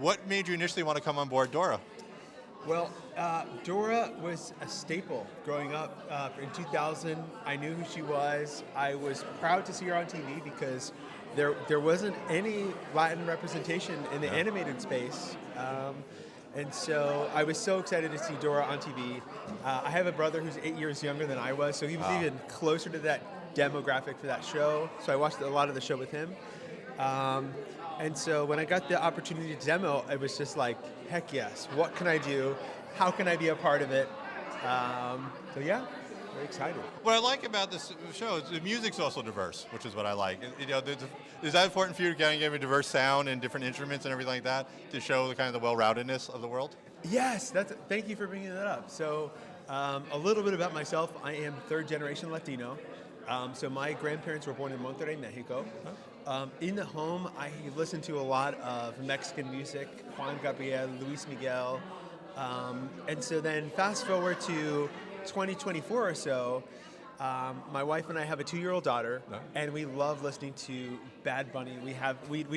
what made you initially want to come on board Dora? Well, Dora was a staple growing up. In 2000, I knew who she was. I was proud to see her on TV because there wasn't any Latin representation in the animated space. And so I was so excited to see Dora on TV. I have a brother who's 8 years younger than I was, so he was even closer to that demographic for that show. So I watched a lot of the show with him. And so when I got the opportunity to demo, it was just like, heck yes, what can I do? How can I be a part of it? So yeah, very excited. What I like about this show is the music's also diverse, which is what I like. Is that important for you to kind of give a diverse sound and different instruments and everything like that to show the kind of the well-roundedness of the world? Yes, thank you for bringing that up. So a little bit about myself. I am third generation Latino. So my grandparents were born in Monterrey, Mexico. In the home, I listened to a lot of Mexican music, Juan Gabriel, Luis Miguel. And so then fast forward to 2024 or so, my wife and I have a 2-year-old daughter, and we love listening to Bad Bunny. We'd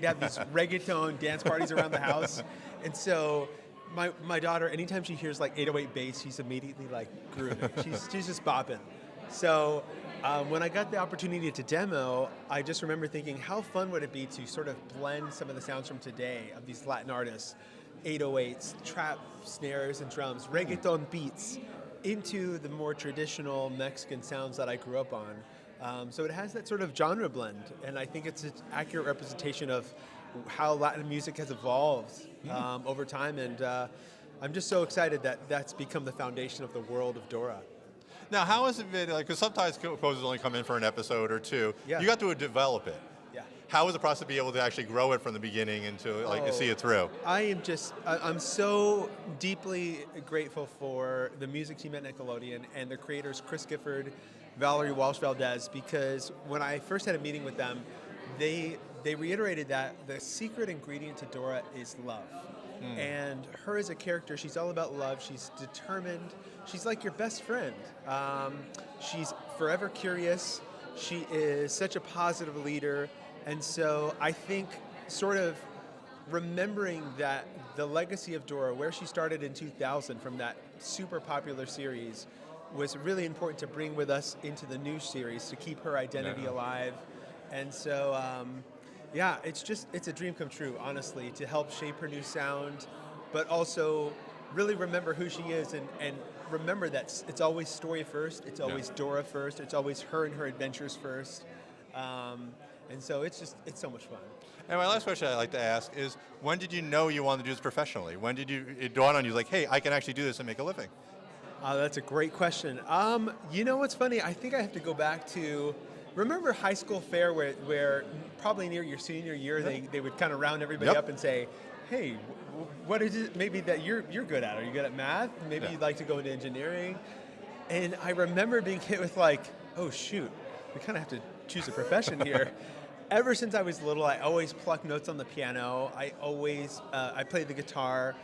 have these reggaeton dance parties around the house. And so my daughter, anytime she hears like 808 bass, she's immediately like grooving. She's just bopping. So when I got the opportunity to demo, I just remember thinking, how fun would it be to sort of blend some of the sounds from today of these Latin artists, 808s, trap snares and drums, reggaeton beats, into the more traditional Mexican sounds that I grew up on. So it has that sort of genre blend, and I think it's an accurate representation of how Latin music has evolved over time, and I'm just so excited that that's become the foundation of the world of Dora. Now, how has it been, because sometimes composers only come in for an episode or two. Yeah. You got to develop it. Yeah. How was the process to be able to actually grow it from the beginning and to see it through? I'm so deeply grateful for the music team at Nickelodeon and the creators Chris Gifford, Valerie Walsh-Valdez, because when I first had a meeting with them, they reiterated that the secret ingredient to Dora is love. And her as a character, she's all about love. She's determined. She's like your best friend. She's forever curious. She is such a positive leader. And so I think sort of remembering that the legacy of Dora, where she started in 2000 from that super popular series, was really important to bring with us into the new series to keep her identity alive. And so it's a dream come true, honestly, to help shape her new sound, but also really remember who she is and remember that it's always story first, it's always Dora first, it's always her and her adventures first. And so it's so much fun. And my last question I'd like to ask is, when did you know you wanted to do this professionally? When did it dawn on you, like, hey, I can actually do this and make a living? That's a great question. You know what's funny? I think I have to go back to, remember high school fair where probably near your senior year, they would kind of round everybody up and say, hey, what is it maybe that you're good at? Are you good at math? Maybe you'd like to go into engineering? And I remember being hit with like, oh shoot, we kind of have to choose a profession here. Ever since I was little, I always plucked notes on the piano. I played the guitar.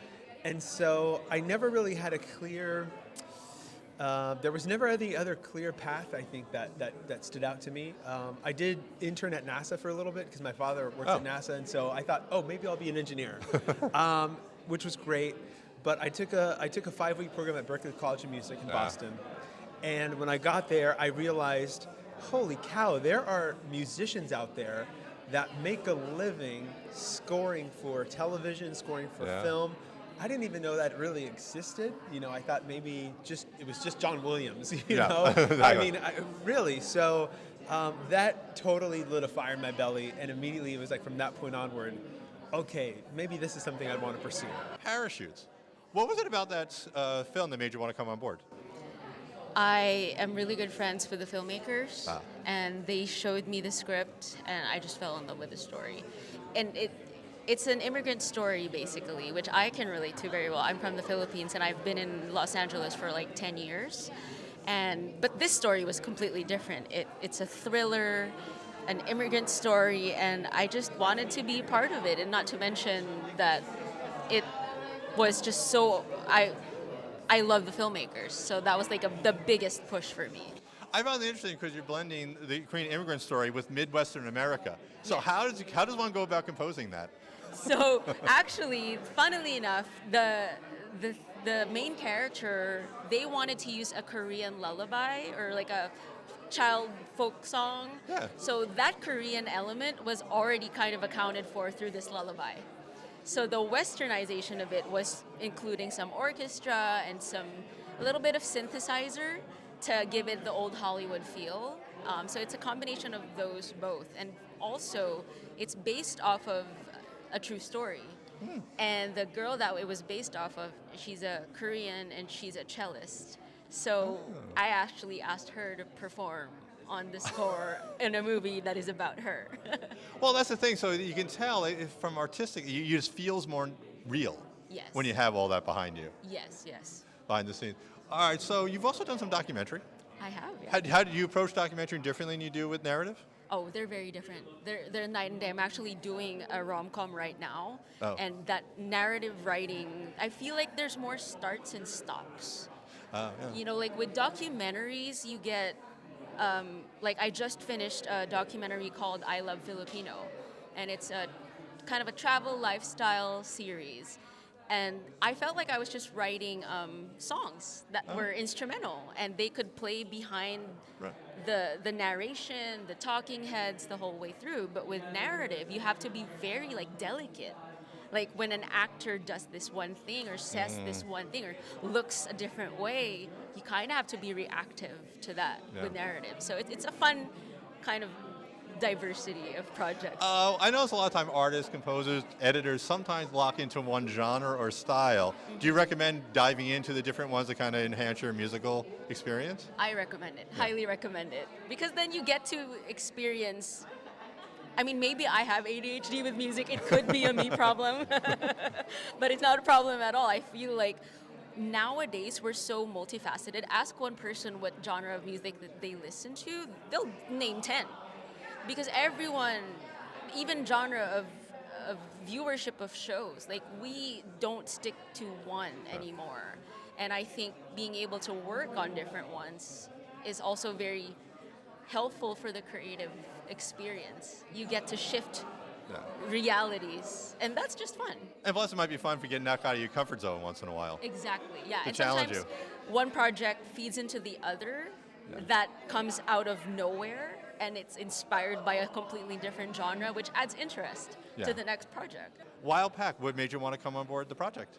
And so I never really had a clear, there was never any other clear path, I think, that stood out to me. I did intern at NASA for a little bit because my father works at NASA, and so I thought, maybe I'll be an engineer, which was great. But I took a 5-week program at Berklee College of Music in Boston, and when I got there, I realized, holy cow, there are musicians out there that make a living scoring for television, scoring for film. I didn't even know that really existed. I thought maybe it was just John Williams, you know? Exactly. I mean, really. So that totally lit a fire in my belly, and immediately it was like from that point onward, okay, maybe this is something I'd want to pursue. Parachutes. What was it about that film that made you want to come on board? I am really good friends with the filmmakers, and they showed me the script, and I just fell in love with the story. And it's an immigrant story, basically, which I can relate to very well. I'm from the Philippines, and I've been in Los Angeles for like 10 years. But this story was completely different. It's a thriller, an immigrant story, and I just wanted to be part of it, and not to mention that it was just so... I love the filmmakers, so that was like the biggest push for me. I found it interesting because you're blending the Korean immigrant story with Midwestern America. So how does one go about composing that? So actually, funnily enough, the main character, they wanted to use a Korean lullaby or like a child folk song. Yeah. So that Korean element was already kind of accounted for through this lullaby. So the westernization of it was including some orchestra and a little bit of synthesizer to give it the old Hollywood feel. So it's a combination of those both. And also, it's based off of a true story. And the girl that it was based off of, she's a Korean and she's a cellist. So I actually asked her to perform on the score in a movie that is about her. Well, that's the thing. So you can tell from artistic, you just feels more real. Yes. When you have all that behind you. Yes, yes. Behind the scenes. All right, so you've also done some documentary. I have, yeah. How do you approach documentary differently than you do with narrative? Oh, they're very different. They're night and day. I'm actually doing a rom-com right now. Oh. And that narrative writing, I feel like there's more starts and stops. Yeah. You know, like with documentaries, you get, like I just finished a documentary called I Love Filipino. And it's a kind of a travel lifestyle series. And I felt like I was just writing songs that were instrumental, and they could play behind the narration, the talking heads, the whole way through. But with narrative, you have to be very like delicate. Like when an actor does this one thing or says this one thing or looks a different way, you kind of have to be reactive to that with narrative. So it's a fun kind of diversity of projects. I know it's a lot of time artists, composers, editors sometimes lock into one genre or style. Do you recommend diving into the different ones that kind of enhance your musical experience? I recommend it, highly recommend it. Because then you get to experience, I mean, maybe I have ADHD with music, it could be a me problem, but it's not a problem at all. I feel like nowadays we're so multifaceted. Ask one person what genre of music that they listen to, they'll name 10. Because everyone, even genre of viewership of shows, like we don't stick to one anymore. And I think being able to work on different ones is also very helpful for the creative experience. You get to shift realities, and that's just fun. And plus it might be fun for getting out of your comfort zone once in a while. Exactly, yeah. To And challenge sometimes one project feeds into the other that comes out of nowhere, and it's inspired by a completely different genre, which adds interest to the next project. wyldepak, what made you want to come on board the project?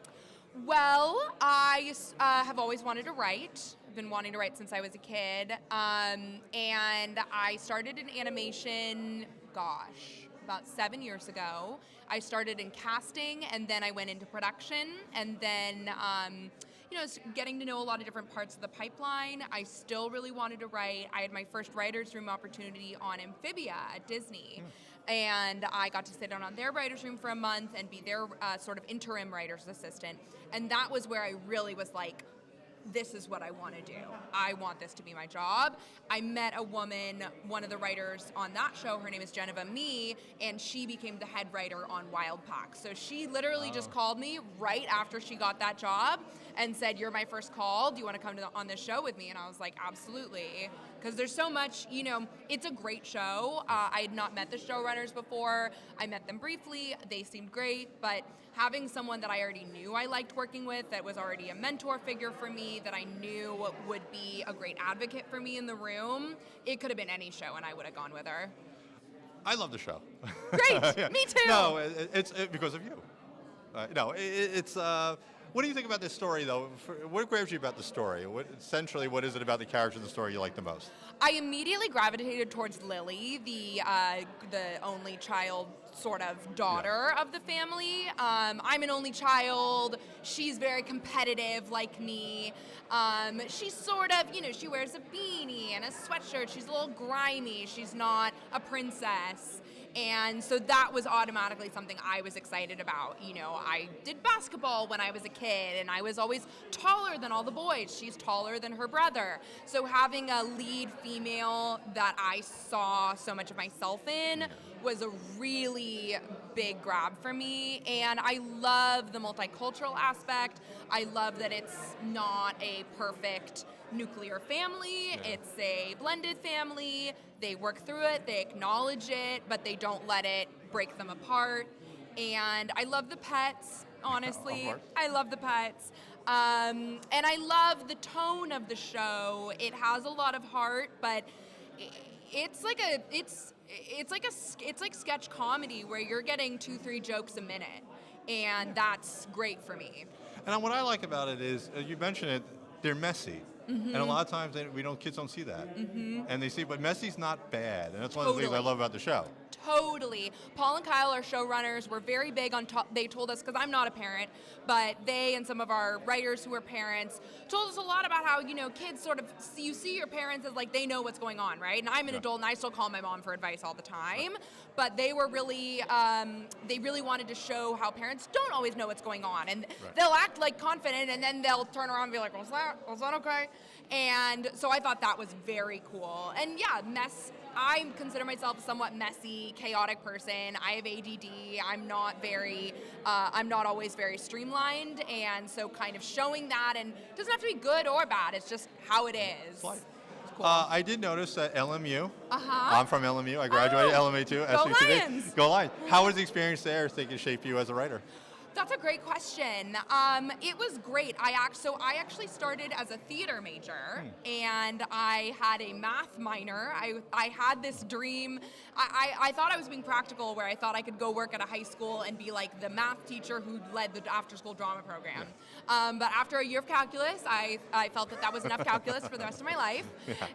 Well, I have always wanted to write. I've been wanting to write since I was a kid. And I started in animation, about 7 years ago. I started in casting, and then I went into production, and then getting to know a lot of different parts of the pipeline. I still really wanted to write. I had my first writer's room opportunity on Amphibia at Disney. And I got to sit down on their writer's room for a month and be their sort of interim writer's assistant. And that was where I really was like, this is what I want to do. I want this to be my job. I met a woman, one of the writers on that show, her name is Geneva Mee, and she became the head writer on wyldepak. So she literally just called me right after she got that job and said, you're my first call. Do you want to come on this show with me? And I was like, absolutely. Because there's so much, it's a great show. I had not met the showrunners before. I met them briefly. They seemed great, but having someone that I already knew I liked working with, that was already a mentor figure for me, that I knew would be a great advocate for me in the room, it could have been any show and I would have gone with her. I love the show. Great, me too. No, it's because of you. It's. What do you think about this story, though? What grabs you about the story? What is it about the character in the story you like the most? I immediately gravitated towards Lily, the only child, sort of daughter of the family. I'm an only child. She's very competitive, like me. She's sort of, she wears a beanie and a sweatshirt. She's a little grimy. She's not a princess. And so that was automatically something I was excited about. I did basketball when I was a kid, and I was always taller than all the boys. She's taller than her brother. So having a lead female that I saw so much of myself in was a really big grab for me. And I love the multicultural aspect. I love that it's not a perfect nuclear family. It's a blended family. They work through it, they acknowledge it, but they don't let it break them apart. And I love the pets, honestly. Of course. I love the pets. And I love the tone of the show. It has a lot of heart, but it's like sketch comedy where you're getting 2-3 jokes a minute, and that's great for me. And what I like about it is, you mentioned it, they're messy. And a lot of times kids don't see that. And they see, but messy's not bad. And that's one of the things I love about the show. Totally. Paul and Kyle, our showrunners, were very big on they told us, because I'm not a parent, but they and some of our writers who are parents told us a lot about how, kids sort of, you see your parents as like they know what's going on, right? And I'm an adult and I still call my mom for advice all the time. But they were really, they really wanted to show how parents don't always know what's going on. And they'll act like confident and then they'll turn around and be like, was that okay? And so I thought that was very cool. And yeah, I consider myself a somewhat messy, chaotic person. I have ADD. I'm not always very streamlined, and so kind of showing that, and it doesn't have to be good or bad. It's just how it is. Cool. I did notice that LMU. I'm from LMU. I graduated LMU too. Go Lions! Go Lions! How was the experience there? Think it shaped you as a writer? That's a great question. It was great. I actually started as a theater major, and I had a math minor. I had this dream. I thought I was being practical, where I thought I could go work at a high school and be like the math teacher who led the after-school drama program. But after a year of calculus, I felt that was enough calculus for the rest of my life.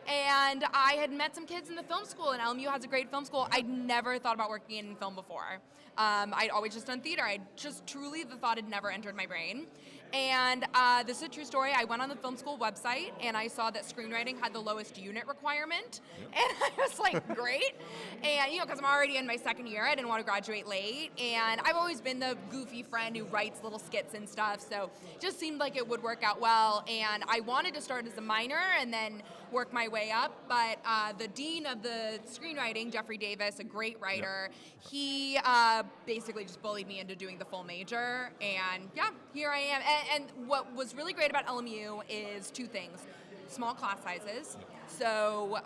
And I had met some kids in the film school, and LMU has a great film school. I'd never thought about working in film before. I'd always just done theater. The thought had never entered my brain. And this is a true story. I went on the film school website and I saw that screenwriting had the lowest unit requirement. And I was like, great. And, because I'm already in my second year, I didn't want to graduate late. And I've always been the goofy friend who writes little skits and stuff. So it just seemed like it would work out well. And I wanted to start as a minor and then work my way up. But the dean of the screenwriting, Jeffrey Davis, a great writer, he basically just bullied me into doing the full major. And yeah, here I am. And what was really great about LMU is two things. Small class sizes. So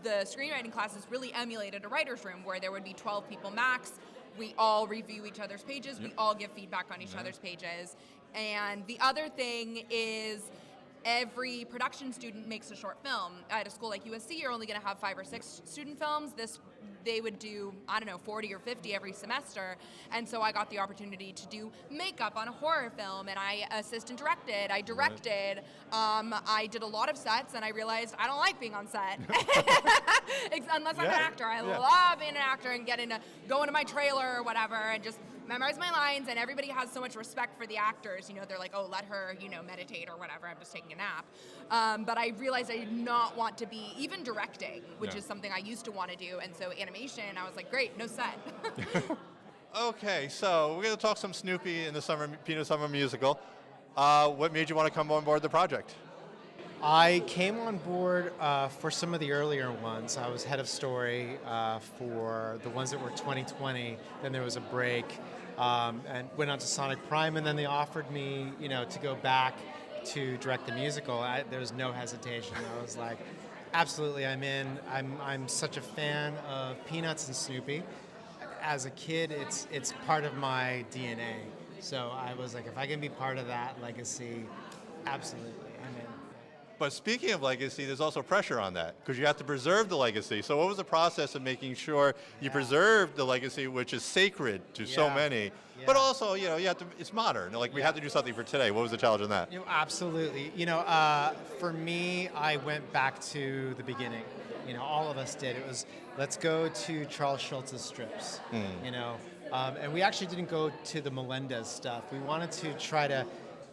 the screenwriting classes really emulated a writer's room where there would be 12 people max. We all review each other's pages. We all give feedback on each other's pages. And the other thing is every production student makes a short film. At a school like USC, you're only going to have 5 or 6 student films. They would do, 40 or 50 every semester. And so I got the opportunity to do makeup on a horror film, and I assistant directed, I directed, I did a lot of sets, and I realized I don't like being on set. Unless I'm an actor. I love being an actor and go into my trailer or whatever and just memorize my lines, and everybody has so much respect for the actors. They're like, oh, let her, meditate or whatever. I'm just taking a nap. But I realized I did not want to be even directing, which is something I used to want to do. And so animation, I was like, great, no set. Okay, so we're going to talk some Snoopy in the Peanut Summer Musical. What made you want to come on board the project? I came on board for some of the earlier ones. I was head of story for the ones that were 2020. Then there was a break, and went on to Sonic Prime, and then they offered me, to go back to direct the musical. There was no hesitation. I was like, absolutely, I'm in. I'm such a fan of Peanuts and Snoopy. As a kid, it's part of my DNA. So I was like, if I can be part of that legacy, absolutely, I'm in. But speaking of legacy, there's also pressure on that because you have to preserve the legacy. So what was the process of making sure you preserve the legacy, which is sacred to so many, but also, you have to, it's modern. Like we have to do something for today. What was the challenge in that? Absolutely. For me, I went back to the beginning. All of us did. It was, let's go to Charles Schultz's strips, and we actually didn't go to the Melendez stuff. We wanted to try to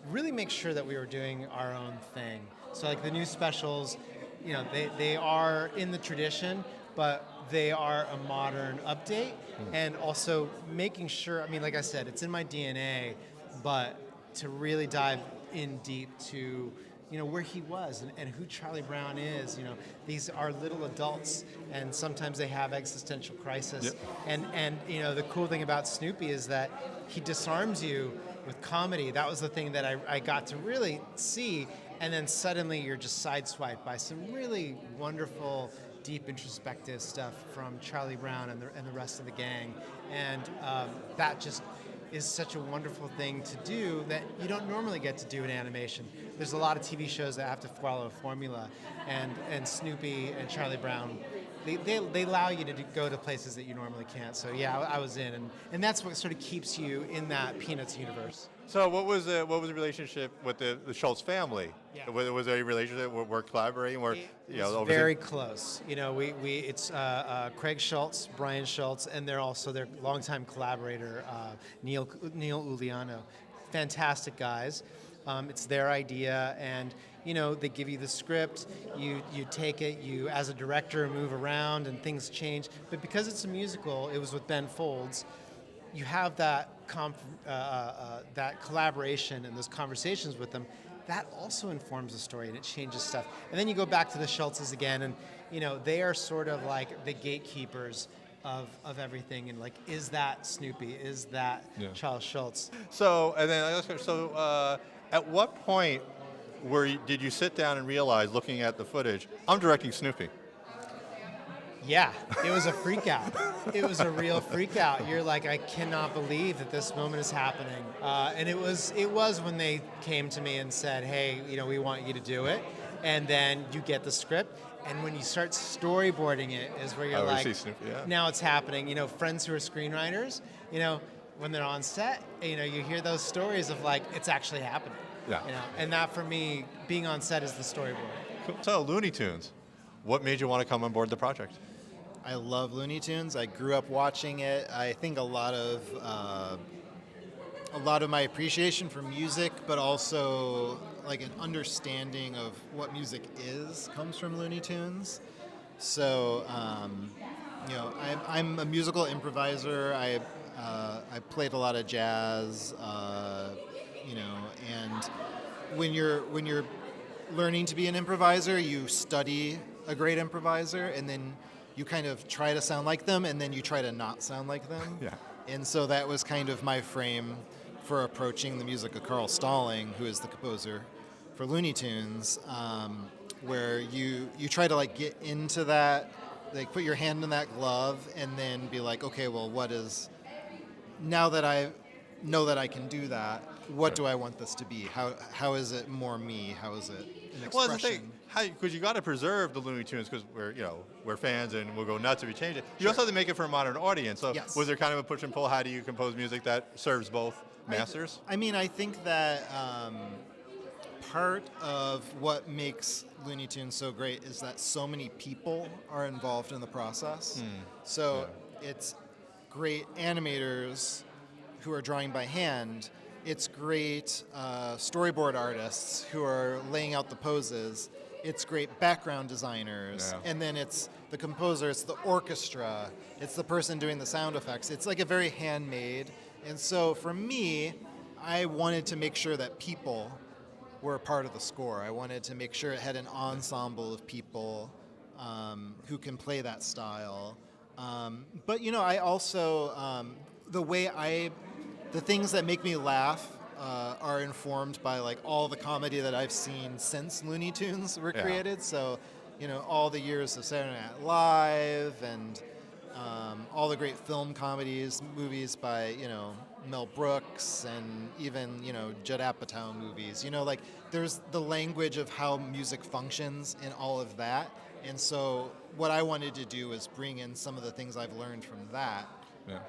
really make sure that we were doing our own thing. So like the new specials, they are in the tradition, but they are a modern update, and also making sure, like I said, it's in my DNA, but to really dive in deep to, where he was and who Charlie Brown is. These are little adults, and sometimes they have existential crisis. And the cool thing about Snoopy is that he disarms you with comedy. That was the thing that I got to really see. And then suddenly you're just sideswiped by some really wonderful, deep introspective stuff from Charlie Brown and the rest of the gang, and that just is such a wonderful thing to do that you don't normally get to do in animation. There's a lot of TV shows that have to follow a formula, and Snoopy and Charlie Brown, they allow you to go to places that you normally can't. So yeah, I was in, and that's what sort of keeps you in that Peanuts universe. So what was the relationship with the Schultz family? Yeah. Was there a relationship where we're collaborating? Where It's very close. You know, it's Craig Schultz, Brian Schultz, and they're also their longtime collaborator, Neil Uliano. Fantastic guys. It's their idea, and you know, they give you the script, you take it, you as a director move around and things change. But because it's a musical, it was with Ben Folds, you have that that collaboration and those conversations with them. That also informs the story and it changes stuff. And then you go back to the Schultzes again, and you know, they are sort of like the gatekeepers of everything, and like, is that Snoopy? Is that Charles Schultz? So, and then at what point did you sit down and realize, looking at the footage, I'm directing Snoopy? Yeah, it was a freak out. It was a real freak out. You're like, I cannot believe that this moment is happening. And it was when they came to me and said, hey, you know, we want you to do it. And then you get the script. And when you start storyboarding it is where you're like, Snoopy, yeah. Now it's happening. You know, friends who are screenwriters, you know, when they're on set, you know, you hear those stories of like, it's actually happening. Yeah. You know, and that for me, being on set is the storyboard. So Looney Tunes, what made you want to come on board the project? I love Looney Tunes. I grew up watching it. I think a lot of my appreciation for music, but also like an understanding of what music is, comes from Looney Tunes. So, you know, I'm a musical improviser. I played a lot of jazz, you know, and when you're learning to be an improviser, you study a great improviser, and then you kind of try to sound like them, and then you try to not sound like them. Yeah. And so that was kind of my frame for approaching the music of Carl Stalling, who is the composer for Looney Tunes, where you try to like get into that, like put your hand in that glove, and then be like, okay, well, now that I know that I can do that, what do I want this to be? How is it more me? How is it an expression? Well, that's the thing, because you got to preserve the Looney Tunes, because we're fans and we'll go nuts if you change it. You also have to make it for a modern audience. So Yes. was there kind of a push and pull? How do you compose music that serves both masters? I mean, I think that part of what makes Looney Tunes so great is that so many people are involved in the process. So it's great animators who are drawing by hand. It's great storyboard artists who are laying out the poses. It's great background designers. Yeah. And then it's the composer, it's the orchestra, it's the person doing the sound effects. It's like a very handmade. And so for me, I wanted to make sure that people were a part of the score. I wanted to make sure it had an ensemble of people who can play that style. But, you know, I also, the things that make me laugh are informed by like all the comedy that I've seen since Looney Tunes were created. So, you know, all the years of Saturday Night Live and all the great film comedies, movies by, you know, Mel Brooks, and even, you know, Judd Apatow movies. You know, like there's the language of how music functions in all of that. And so what I wanted to do was bring in some of the things I've learned from that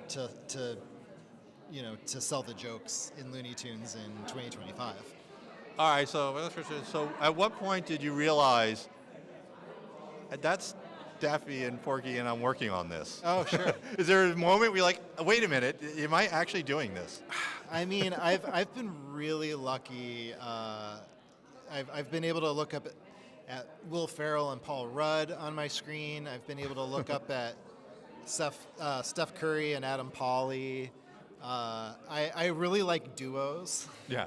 to you know, to sell the jokes in Looney Tunes in 2025. All right, so at what point did you realize that's Daffy and Porky and I'm working on this? Oh, sure. Is there a moment where you're like, wait a minute, am I actually doing this? I mean, I've been really lucky. I've been able to look up at Will Ferrell and Paul Rudd on my screen. I've been able to look up at Steph Curry and Adam Pawley. I really like duos. Yeah.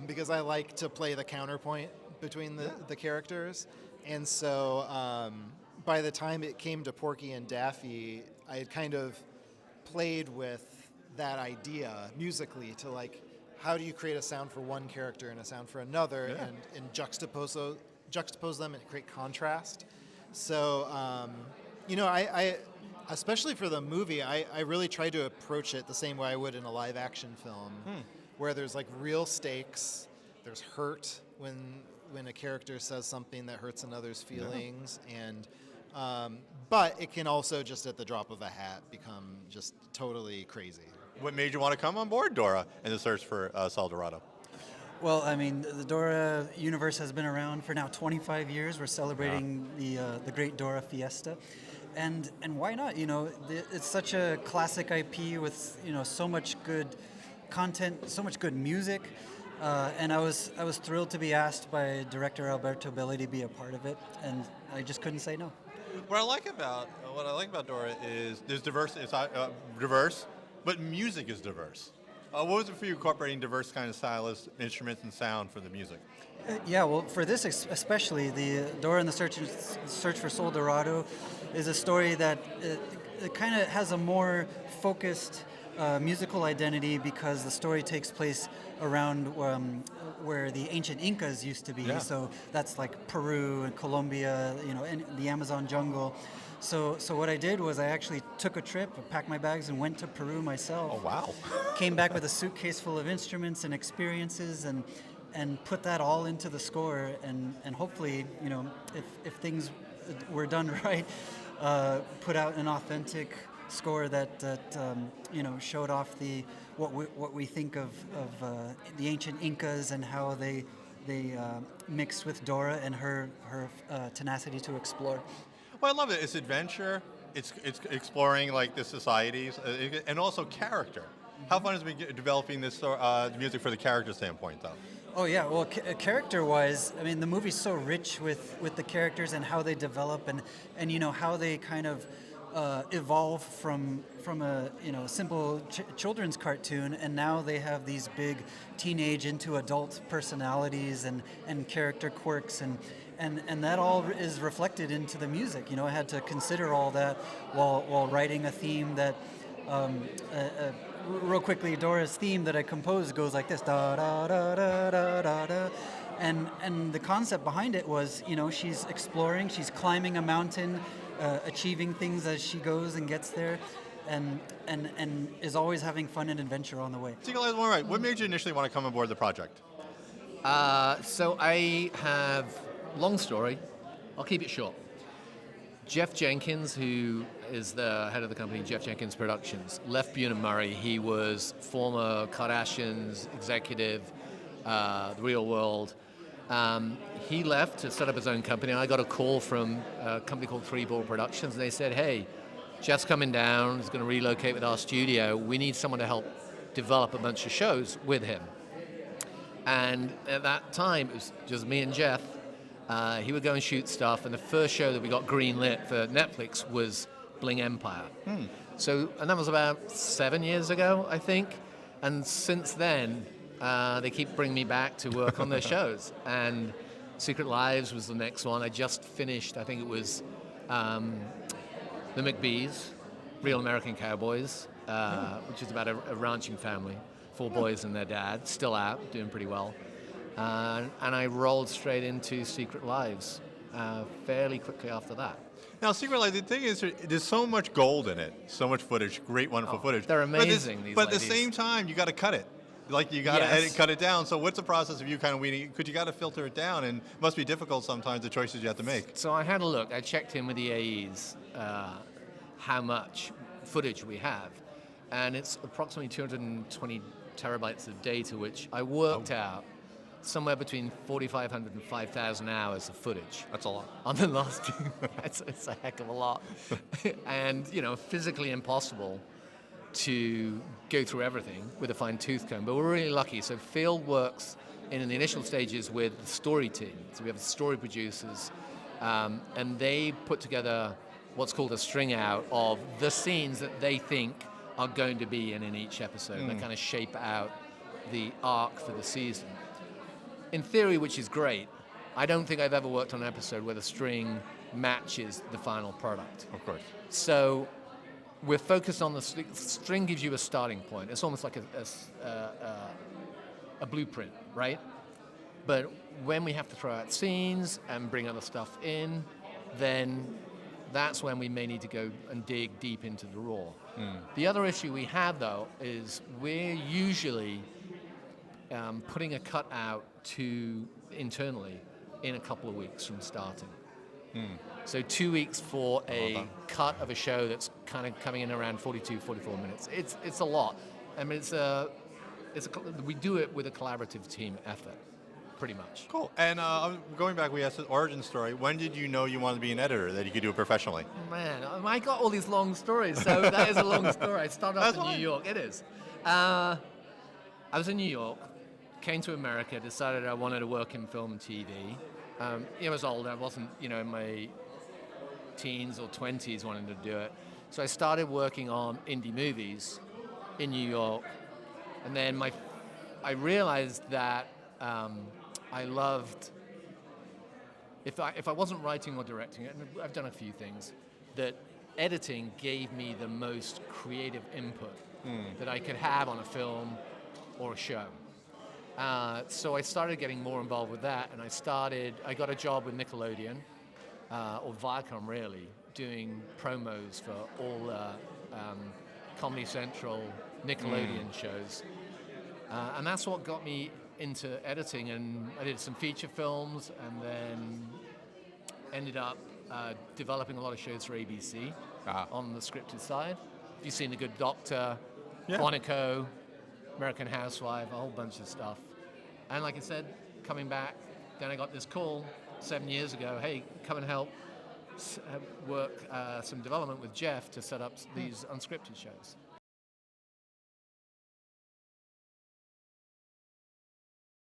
Because I like to play the counterpoint between the characters. And so by the time it came to Porky and Daffy, I had kind of played with that idea musically to like, how do you create a sound for one character and a sound for another, and juxtapose them and create contrast. So, I especially for the movie, I really tried to approach it the same way I would in a live action film, where there's like real stakes, there's hurt when a character says something that hurts another's feelings, and but it can also just at the drop of a hat become just totally crazy. What made you want to come on board, Dora, in the search for Dorado? Well, I mean, the Dora universe has been around for now 25 years. We're celebrating the Great Dora Fiesta, and why not? It's such a classic IP with so much good content, so much good music, and I was thrilled to be asked by director Alberto Belli to be a part of it, and I just couldn't say no. What I like about Dora is there's diverse. It's diverse, but music is diverse. What was it for you incorporating diverse kind of stylists, instruments, and sound for the music? Yeah, well, for this especially, the Dora and the Search for Soul Dorado is a story that it kind of has a more focused musical identity because the story takes place around where the ancient Incas used to be. Yeah. So that's like Peru and Colombia, and the Amazon jungle. So what I did was I actually took a trip, packed my bags, and went to Peru myself. Oh, wow. Came back with a suitcase full of instruments and experiences, and put that all into the score. And hopefully, if things were done right, put out an authentic score that showed off what we think of the ancient Incas and how they mixed with Dora and her tenacity to explore. Well, I love it. It's adventure. It's exploring like the societies and also character. How fun has it been developing this music for the character standpoint, though? Oh yeah, well, character-wise, I mean, the movie's so rich with the characters and how they develop and how they kind of evolve from a simple children's cartoon, and now they have these big teenage into adult personalities and character quirks and that all is reflected into the music. I had to consider all that while writing a theme that real quickly, Dora's theme that I composed goes like this, da da da da da da da, and the concept behind it was, she's exploring, she's climbing a mountain, achieving things as she goes and gets there, and is always having fun and adventure on the way. So you guys, all right. What made you initially want to come on board the project? So I have, long story, I'll keep it short. Jeff Jenkins, who is the head of the company, Jeff Jenkins Productions, left Bune & Murray. He was former Kardashians executive, The Real World. He left to set up his own company. I got a call from a company called Three Ball Productions, and they said, hey, Jeff's coming down, he's going to relocate with our studio. We need someone to help develop a bunch of shows with him. And at that time, it was just me and Jeff. He would go and shoot stuff, and the first show that we got greenlit for Netflix was Bling Empire. So, and that was about 7 years ago, I think. And since then, they keep bringing me back to work on their shows. And Secret Lives was the next one. I just finished, I think it was The McBees, Real American Cowboys, which is about a ranching family, 4 boys and their dad, still out, doing pretty well. And I rolled straight into Secret Lives fairly quickly after that. Now, Secret Life, the thing is, there's so much gold in it, so much footage, great, wonderful footage. They're amazing, these But at the ladies. same time, you got to cut it. Like, you got to Yes. cut it down. So what's the process of you kind of weaning? Because you got to filter it down, and it must be difficult sometimes, the choices you have to make. So I had a look. I checked in with the AEs how much footage we have. And it's approximately 220 terabytes of data, which I worked out somewhere between 4,500 and 5,000 hours of footage. That's a lot. On the last two. It's a heck of a lot. And, physically impossible to go through everything with a fine-tooth comb. But we're really lucky. So Field works in the initial stages with the story team. So we have the story producers, and they put together what's called a string out of the scenes that they think are going to be in each episode. They kind of shape out the arc for the season. In theory, which is great, I don't think I've ever worked on an episode where the string matches the final product. Of course. So we're focused on the string gives you a starting point. It's almost like a blueprint, right? But when we have to throw out scenes and bring other stuff in, then that's when we may need to go and dig deep into the raw. The other issue we have, though, is we're usually putting a cut out internally in a couple of weeks from starting. So 2 weeks for a cut of a show that's kind of coming in around 42, 44 minutes. It's a lot. I mean, we do it with a collaborative team effort, pretty much. Cool. And going back, we asked the origin story. When did you know you wanted to be an editor, that you could do it professionally? Man, I got all these long stories, so that is a long story. I started off in New York. It is. I was in New York, came to America, decided I wanted to work in film and TV. I was older. I wasn't, in my teens or 20s wanting to do it. So I started working on indie movies in New York. And then I realized that I loved, if I wasn't writing or directing it, and I've done a few things, that editing gave me the most creative input that I could have on a film or a show. So I started getting more involved with that, and I got a job with Nickelodeon, or Viacom really, doing promos for all Comedy Central Nickelodeon shows. And that's what got me into editing, and I did some feature films, and then ended up developing a lot of shows for ABC on the scripted side. You've seen The Good Doctor, Quantico, American Housewife, a whole bunch of stuff. And like I said, coming back, then I got this call 7 years ago, hey, come and help work some development with Jeff to set up these unscripted shows.